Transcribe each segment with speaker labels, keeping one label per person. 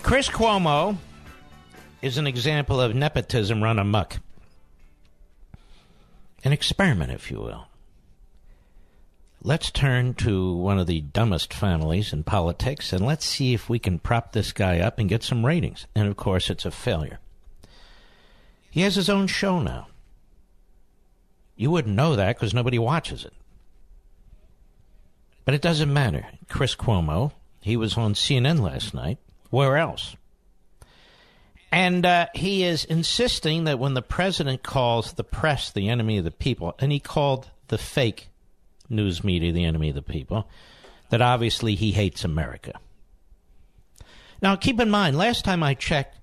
Speaker 1: Chris Cuomo is an example of nepotism run amok. An experiment, if you will. Let's turn to one of the dumbest families in politics, and let's see if we can prop this guy up and get some ratings. And, of course, it's a failure. He has his own show now. You wouldn't know that because nobody watches it. But it doesn't matter. Chris Cuomo, he was on CNN last night. Where else? And he is insisting that when the president calls the press the enemy of the people, and he called the fake news media the enemy of the people, that obviously he hates America. Now, keep in mind, last time I checked,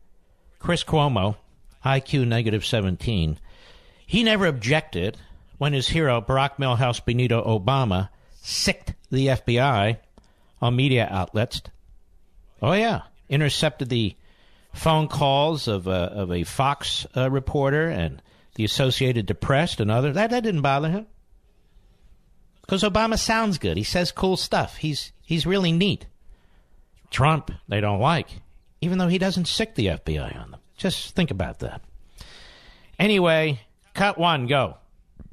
Speaker 1: Chris Cuomo, IQ negative 17, he never objected when his hero, Barack Milhouse Benito Obama, sicked the FBI on media outlets. Oh, yeah. Intercepted the phone calls of a Fox reporter and the Associated Press and others. That didn't bother him. Because Obama sounds good. He says cool stuff. He's really neat. Trump, they don't like, even though he doesn't sick the FBI on them. Just think about that. Anyway, cut one, go.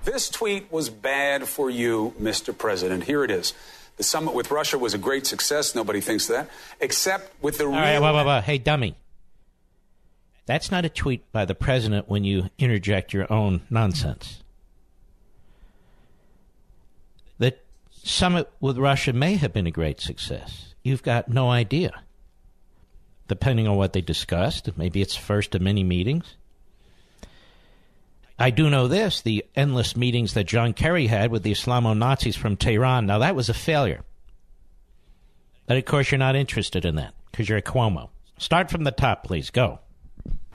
Speaker 2: This tweet was bad for you, Mr. President. Here it is. The summit with Russia was a great success. Nobody thinks that. Except with the real...
Speaker 1: All right, Hey, dummy. That's not a tweet by the president when you interject your own nonsense. The summit with Russia may have been a great success. You've got no idea. Depending on what they discussed, maybe it's first of many meetings. I do know this, the endless meetings that John Kerry had with the Islamo-Nazis from Tehran, now that was a failure. But of course you're not interested in that, because you're a Cuomo. Start from the top, please. Go.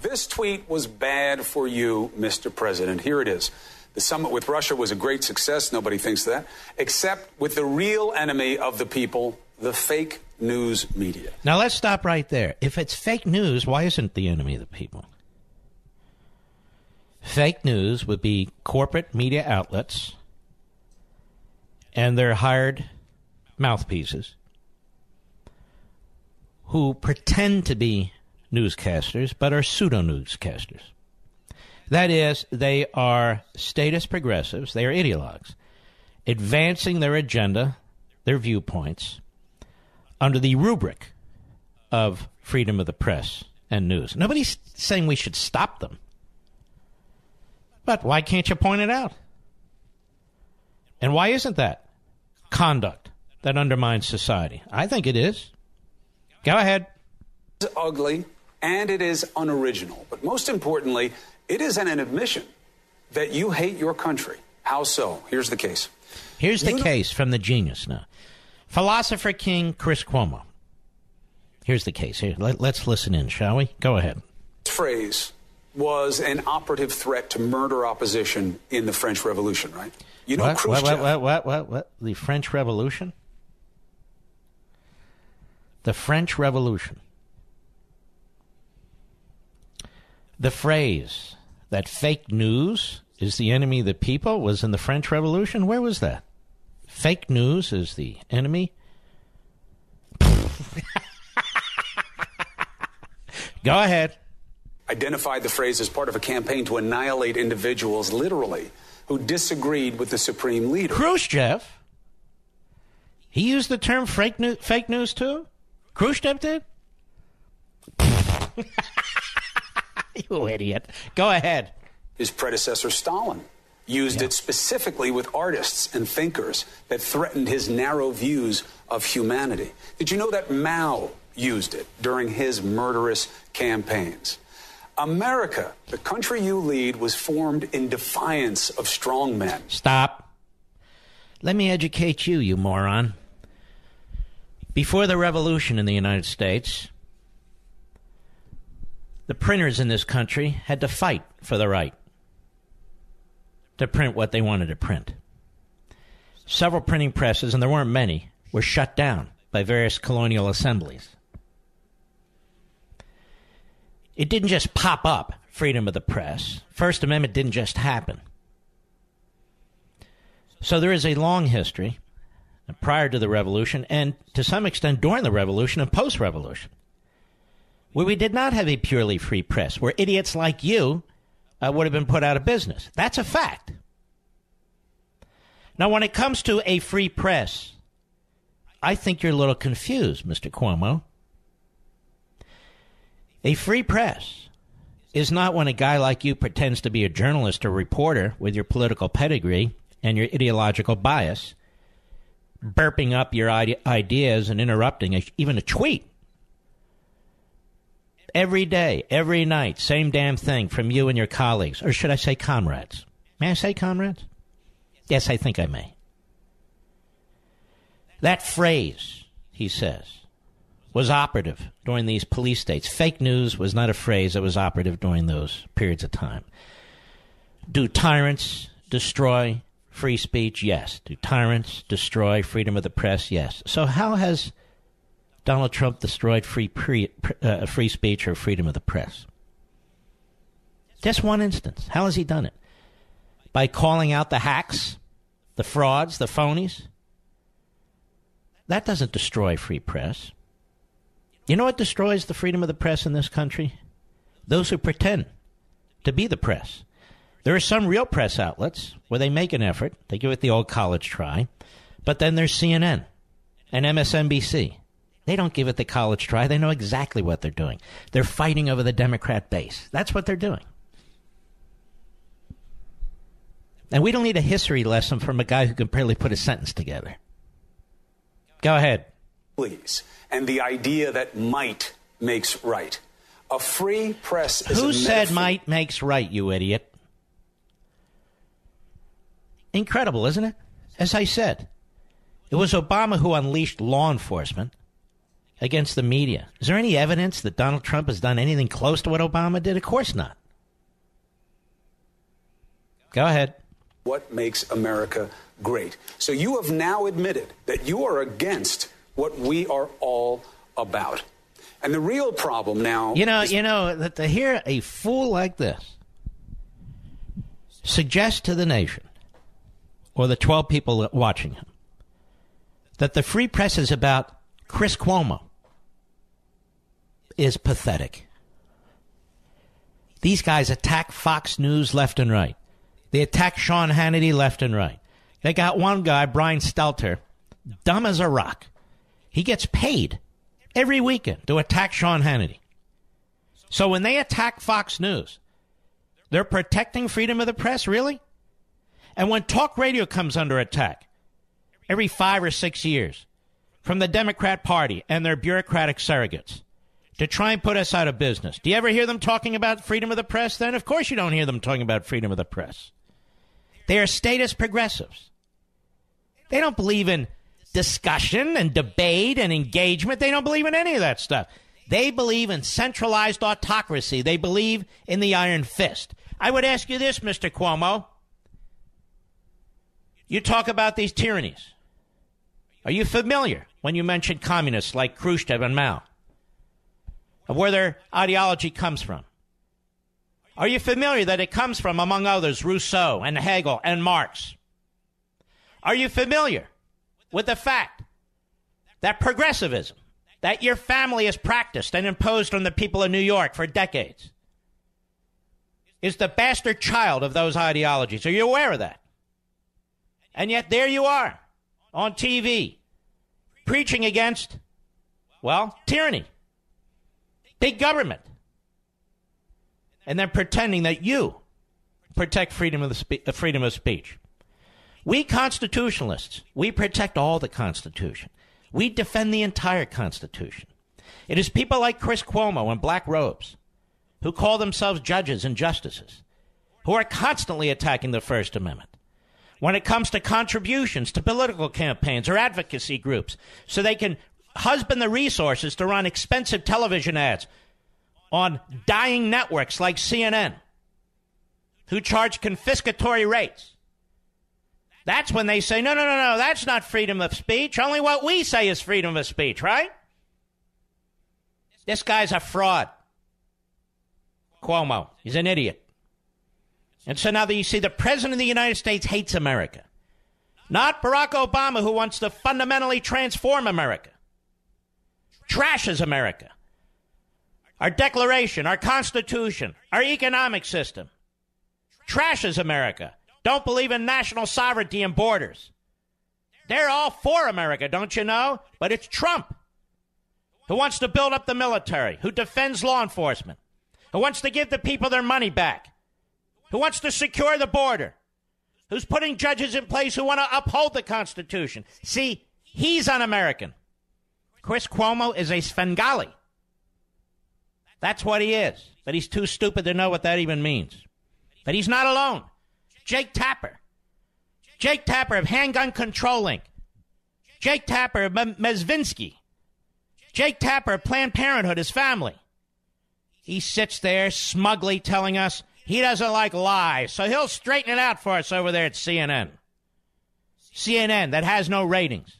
Speaker 2: This tweet was bad for you, Mr. President. Here it is. The summit with Russia was a great success. Nobody thinks that. Except with the real enemy of the people, the fake news media.
Speaker 1: Now let's stop right there. If it's fake news, why isn't the enemy of the people? Fake news would be corporate media outlets and their hired mouthpieces who pretend to be newscasters but are pseudo-newscasters. That is, they are statist progressives, they are ideologues, advancing their agenda, their viewpoints, under the rubric of freedom of the press and news. Nobody's saying we should stop them. But why can't you point it out? And why isn't that conduct that undermines society? I think it is. Go ahead.
Speaker 2: It's ugly and it is unoriginal. But most importantly, it is an admission that you hate your country. How so? Here's the case.
Speaker 1: Here's the case from the genius now. Philosopher King Chris Cuomo. Here's the case. Here, let's listen in, shall we? Go ahead.
Speaker 2: This phrase was an operative threat to murder opposition in the French Revolution, right? You know,
Speaker 1: what? The French Revolution? The French Revolution. The phrase that fake news is the enemy of the people was in the French Revolution? Where was that? Fake news is the enemy? Go ahead.
Speaker 2: Identified the phrase as part of a campaign to annihilate individuals, literally, who disagreed with the supreme leader.
Speaker 1: Khrushchev? He used the term fake news too? Khrushchev did? You idiot. Go ahead.
Speaker 2: His predecessor, Stalin, used it specifically with artists and thinkers that threatened his narrow views of humanity. Did you know that Mao used it during his murderous campaigns? America, the country you lead, was formed in defiance of strong men.
Speaker 1: Stop. Let me educate you, you moron. Before the revolution in the United States, the printers in this country had to fight for the right to print what they wanted to print. Several printing presses, and there weren't many, were shut down by various colonial assemblies. It didn't just pop up, freedom of the press. First Amendment didn't just happen. So there is a long history prior to the revolution and to some extent during the revolution and post-revolution. where we did not have a purely free press, where idiots like you would have been put out of business. That's a fact. Now, when it comes to a free press, I think you're a little confused, Mr. Cuomo. A free press is not when a guy like you pretends to be a journalist or reporter with your political pedigree and your ideological bias, burping up your ideas and interrupting even a tweet. Every day, every night, same damn thing from you and your colleagues, or should I say comrades? May I say comrades? Yes, I think I may. That phrase, he says, was operative during these police states. Fake news was not a phrase that was operative during those periods of time. Do tyrants destroy free speech? Yes. Do tyrants destroy freedom of the press? Yes. So how has Donald Trump destroyed free speech or freedom of the press? Just one instance. How has he done it? By calling out the hacks, the frauds, the phonies? That doesn't destroy free press. You know what destroys the freedom of the press in this country? Those who pretend to be the press. There are some real press outlets where they make an effort. They give it the old college try. But then there's CNN and MSNBC. They don't give it the college try. They know exactly what they're doing. They're fighting over the Democrat base. That's what they're doing. And we don't need a history lesson from a guy who can barely put a sentence together. Go ahead.
Speaker 2: Please. And the idea that might makes right. A free press is
Speaker 1: Who said might makes right, you idiot? Incredible, isn't it? As I said, it was Obama who unleashed law enforcement against the media. Is there any evidence that Donald Trump has done anything close to what Obama did? Of course not. Go ahead.
Speaker 2: What makes America great? So you have now admitted that you are against what we are all about. And the real problem now... You
Speaker 1: know, that to hear a fool like this suggest to the nation, or the 12 people watching him, that the free press is about Chris Cuomo is pathetic. These guys attack Fox News left and right. They attack Sean Hannity left and right. They got one guy, Brian Stelter, dumb as a rock. He gets paid every weekend to attack Sean Hannity. So when they attack Fox News, they're protecting freedom of the press, really? And when talk radio comes under attack every 5 or 6 years from the Democrat Party and their bureaucratic surrogates to try and put us out of business, do you ever hear them talking about freedom of the press then? Of course you don't hear them talking about freedom of the press. They are statist progressives. They don't believe in discussion and debate and engagement. They don't believe in any of that stuff. They believe in centralized autocracy. They believe in the iron fist. I would ask you this, Mr. Cuomo. You talk about these tyrannies. Are you familiar when you mention communists like Khrushchev and Mao, of where their ideology comes from? Are you familiar that it comes from, among others, Rousseau and Hegel and Marx? Are you familiar with the fact that progressivism, that your family has practiced and imposed on the people of New York for decades, is the bastard child of those ideologies? Are you aware of that? And yet there you are on TV preaching against, well, tyranny, big government, and then pretending that you protect freedom of speech. We constitutionalists, we protect all the Constitution. We defend the entire Constitution. It is people like Chris Cuomo in black robes who call themselves judges and justices who are constantly attacking the First Amendment when it comes to contributions to political campaigns or advocacy groups so they can husband the resources to run expensive television ads on dying networks like CNN who charge confiscatory rates. That's when they say, no, that's not freedom of speech. Only what we say is freedom of speech, right? This guy's a fraud. Cuomo, he's an idiot. And so now that you see the President of the United States hates America. Not Barack Obama, who wants to fundamentally transform America. Trashes America. our Declaration, our Constitution, our economic system. Trashes America. Don't believe in national sovereignty and borders. They're all for America, don't you know? But it's Trump who wants to build up the military, who defends law enforcement, who wants to give the people their money back, who wants to secure the border, who's putting judges in place who want to uphold the Constitution. See, he's un-American. Chris Cuomo is a Svengali. That's what he is. But he's too stupid to know what that even means. But he's not alone. Jake Tapper of Handgun Control Inc. Jake Tapper of Mezvinsky. Jake Tapper of Planned Parenthood, his family. He sits there smugly telling us he doesn't like lies, so he'll straighten it out for us over there at CNN. CNN that has no ratings.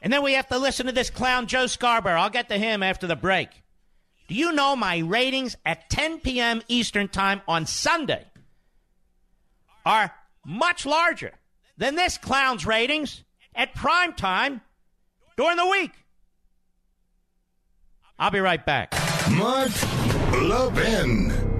Speaker 1: And then we have to listen to this clown Joe Scarborough. I'll get to him after the break. Do you know my ratings at 10 p.m. Eastern Time on Sunday are much larger than this clown's ratings at prime time during the week? I'll be right back.
Speaker 3: Mark Levin.